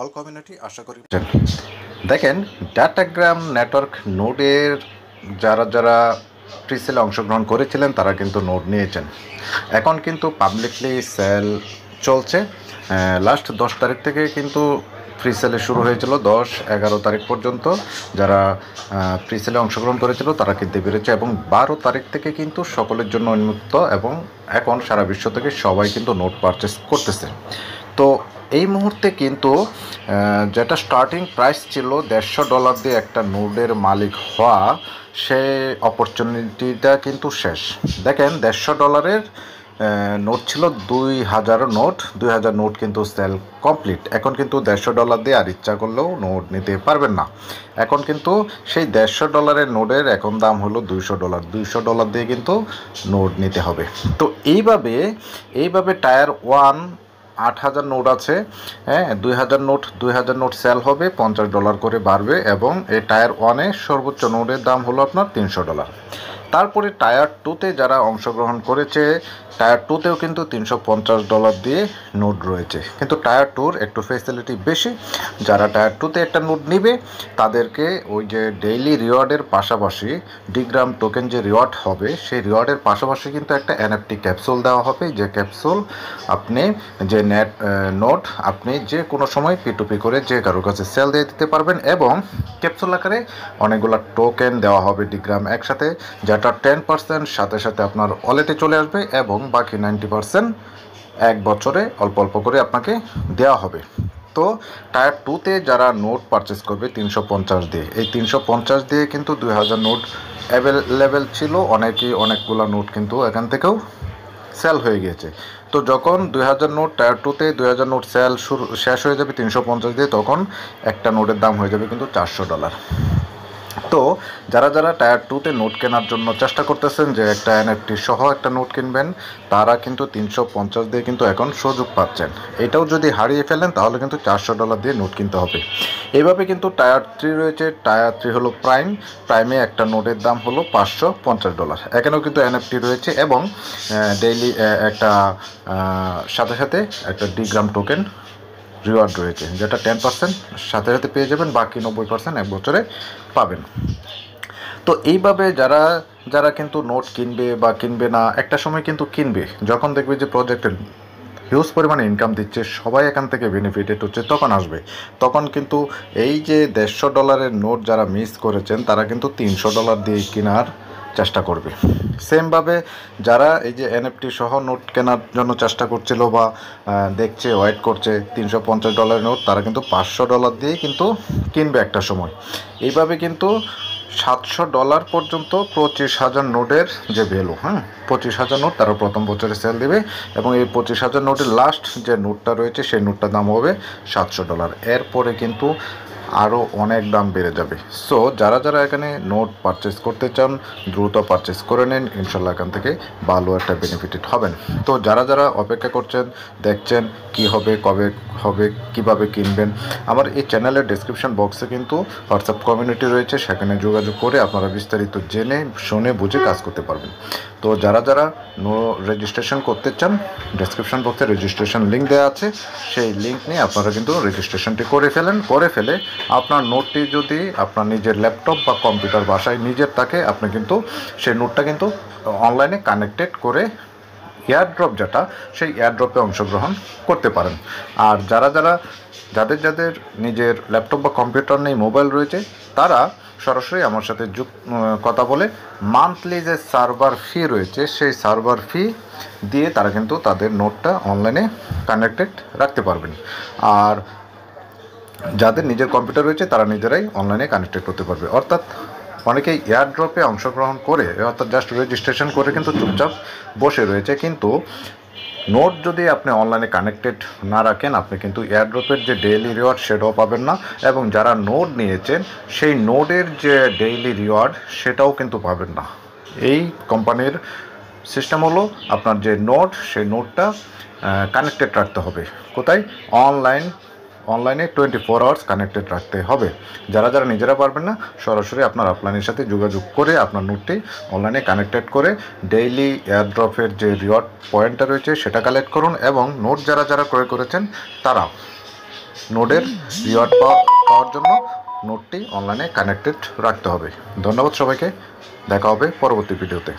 All community আশা করি দেখেন datagram network নোডের যারা যারা প্রিসেলে অংশগ্রহণ করেছিলেন তারা কিন্তু নোড নিয়েছেন। এখন কিন্তু পাবলিকলি সেল চলছে। লাস্ট 10 তারিখ থেকে কিন্তু প্রিসেলে শুরু হয়েছিল, 10-11 তারিখ পর্যন্ত যারা প্রিসেলে অংশগ্রহণ করেছিল তারা কিনতে পেরেছে এবং 12 তারিখ থেকে কিন্তু সকলের জন্য উন্মুক্ত এবং এখন সারা বিশ্ব থেকে সবাই কিন্তু নোট পারচেস করতেছে। তো এই মুহূর্তে কিন্তু যেটা স্টার্টিং প্রাইস ছিল $150 দিয়ে একটা নোডের মালিক হওয়া, সে অপরচুনিটিটা কিন্তু শেষ। দেখেন $150 নোট ছিল 2000 নোট, 2000 নোট কিন্তু সেল কমপ্লিট। এখন কিন্তু $150 দিয়ে আর ইচ্ছা করলেও নোট নিতে পারবেন না। এখন কিন্তু সেই $150 নোটের এখন দাম হলো $200, $200 দিয়ে কিন্তু নোট নিতে হবে। তো এইভাবে টায়ার 1 8000 নোট আছে, হ্যাঁ 2000 নোট সেল হবে, $50 করে বাড়বে এবং এই টায়ার 1-এ সর্বোচ্চ নোটের দাম হলো আপনার $300। তারপরে টায়ার 2-তে যারা অংশগ্রহণ করেছে, টায়ার 2-তেও কিন্তু $350 দিয়ে নোট রয়েছে, কিন্তু টায়ার 2-র একটু ফেসিলিটি বেশি। যারা টায়ার 2-তে একটা নোট নিবে তাদেরকে ওই যে ডেইলি রিওয়ার্ডের পাশাপাশি ডিগ্রাম টোকেন যে রিওয়ার্ড হবে, সেই রিওয়ার্ডের পাশাপাশি কিন্তু একটা এনএফটি ক্যাপসুল দেওয়া হবে, যে ক্যাপসুল আপনি যে নোট আপনি যে কোনো সময় P2P করে যে কারোর কাছে সেল দিয়ে দিতে পারবেন এবং ক্যাপসুল আকারে অনেকগুলো টোকেন দেওয়া হবে ডিগ্রাম একসাথে, যেটা 10% সাথে সাথে আপনার ওয়ালেটে চলে আসবে এবং বাকি 90% এক বছরে অল্প অল্প করে আপনাকে দেওয়া হবে। তো টায়ার 2-তে যারা নোট পারচেস করবে 350 দিয়ে, এই 350 দিয়ে কিন্তু 2000 নোট অ্যাভেলেবেল ছিল, অনেকগুলো নোট কিন্তু এখান থেকেও সেল হয়ে গিয়েছে। তো যখন 2000 নোট টায়ার 2-তে 2000 নোট সেল শেষ হয়ে যাবে 350 দিয়ে, তখন একটা নোটের দাম হয়ে যাবে কিন্তু $400। তো যারা যারা টায়ার 2-তে নোট কেনার জন্য চেষ্টা করতেছেন যে একটা এনএফটি সহ একটা নোট কিনবেন, তারা কিন্তু 350 দিয়ে কিন্তু এখন সুযোগ পাচ্ছেন। এটাও যদি হারিয়ে ফেলেন তাহলে কিন্তু $400 দিয়ে নোট কিনতে হবে। এইভাবে কিন্তু টায়ার 3 রয়েছে, টায়ার 3 হলো প্রাইমে একটা নোটের দাম হলো $550। এখানেও কিন্তু এনএফটি রয়েছে এবং ডেইলি একটা সাথে সাথে একটা ডিগ্রাম টোকেন রিওয়ার্ড রয়েছে, যেটা 10% সাথে সাথে পেয়ে যাবেন, বাকি 90% এক বছরে পাবেন। তো এইভাবে যারা যারা কিন্তু নোট কিনবে বা কিনবে না, একটা সময় কিন্তু কিনবে, যখন দেখবে যে প্রজেক্টের হিউজ পরিমাণে ইনকাম দিচ্ছে, সবাই এখান থেকে বেনিফিটেড হচ্ছে, তখন আসবে। তখন কিন্তু এই যে $150 নোট যারা মিস করেছেন তারা কিন্তু $300 দিয়ে কেনার চেষ্টা করবে। সেমভাবে যারা এই যে এনএফটি সহ নোট কেনার জন্য চেষ্টা করছিল বা দেখছে ওয়েট করছে $350 নোট, তারা কিন্তু $500 দিয়ে কিন্তু কিনবে একটা সময়। এইভাবে কিন্তু $700 পর্যন্ত 25,000 নোটের যে ভ্যালু, 25,000 নোট তারা প্রথম বছরে সেল দেবে এবং এই 25,000 নোটের লাস্ট যে নোটটা রয়েছে সেই নোটটার দাম হবে $700। এরপরে কিন্তু আরও অনেক দাম বেড়ে যাবে। সো যারা যারা এখানে নোট পারচেস করতে চান দ্রুত পারচেস করে নেন, ইনশাল্লাহ এখান থেকে ভালো একটা বেনিফিটেড হবেন। তো যারা যারা অপেক্ষা করছেন, দেখছেন কি হবে, কবে হবে, কিভাবে কিনবেন, আমার এই চ্যানেলের ডেসক্রিপশন বক্সে কিন্তু হোয়াটসঅ্যাপ কমিউনিটি রয়েছে, সেখানে যোগাযোগ করে আপনারা বিস্তারিত জেনে শুনে বুঝে কাজ করতে পারবেন। তো যারা যারা রেজিস্ট্রেশন করতে চান, ডেসক্রিপশন বক্সে রেজিস্ট্রেশন লিঙ্ক দেওয়া আছে, সেই লিঙ্ক নিয়ে আপনারা কিন্তু রেজিস্ট্রেশনটি করে ফেলে আপনার নোটটি যদি আপনার নিজের ল্যাপটপ বা কম্পিউটার বাসায় নিজের থাকে, আপনি কিন্তু সেই নোটটা কিন্তু অনলাইনে কানেক্টেড করে এয়ারড্রপ যেটা, সেই এয়ারড্রপে অংশগ্রহণ করতে পারেন। আর যাদের নিজের ল্যাপটপ বা কম্পিউটার নেই, মোবাইল রয়েছে, তারা সরাসরি আমার সাথে কথা বলে মান্থলি যে সার্ভার ফি রয়েছে সেই সার্ভার ফি দিয়ে তারা কিন্তু তাদের নোটটা অনলাইনে কানেক্টেড রাখতে পারবেন। আর যাদের নিজের কম্পিউটার রয়েছে তারা নিজেরাই অনলাইনে কানেক্টেড করতে পারবে। অর্থাৎ অনেকেই এয়ারড্রপে অংশগ্রহণ করে, অর্থাৎ জাস্ট রেজিস্ট্রেশন করে কিন্তু চুপচাপ বসে রয়েছে, কিন্তু নোট যদি আপনি অনলাইনে কানেক্টেড না রাখেন, আপনি কিন্তু এয়ারড্রপের যে ডেইলি রিওয়ার্ড সেটাও পাবেন না এবং যারা নোট নিয়েছেন সেই নোটের যে ডেইলি রিওয়ার্ড সেটাও কিন্তু পাবেন না। এই কোম্পানির সিস্টেম হলো আপনার যে নোট, সেই নোটটা কানেক্টেড রাখতে হবে কোথায়, অনলাইনে 24 আওয়ার্স কানেক্টেড রাখতে হবে। যারা যারা নিজেরা পারবেন না, সরাসরি আপনার আপলাইনের সাথে যোগাযোগ করে আপনার নোটটি অনলাইনে কানেক্টেড করে ডেইলি এয়ারড্রপের যে রিওয়ার্ড পয়েন্টটা রয়েছে সেটা কালেক্ট করুন এবং নোট যারা যারা ক্রয় করেছেন তারা নোডের রিওয়ার্ড পাওয়ার জন্য নোডটি অনলাইনে কানেক্টেড রাখতে হবে। ধন্যবাদ সবাইকে, দেখা হবে পরবর্তী ভিডিওতে।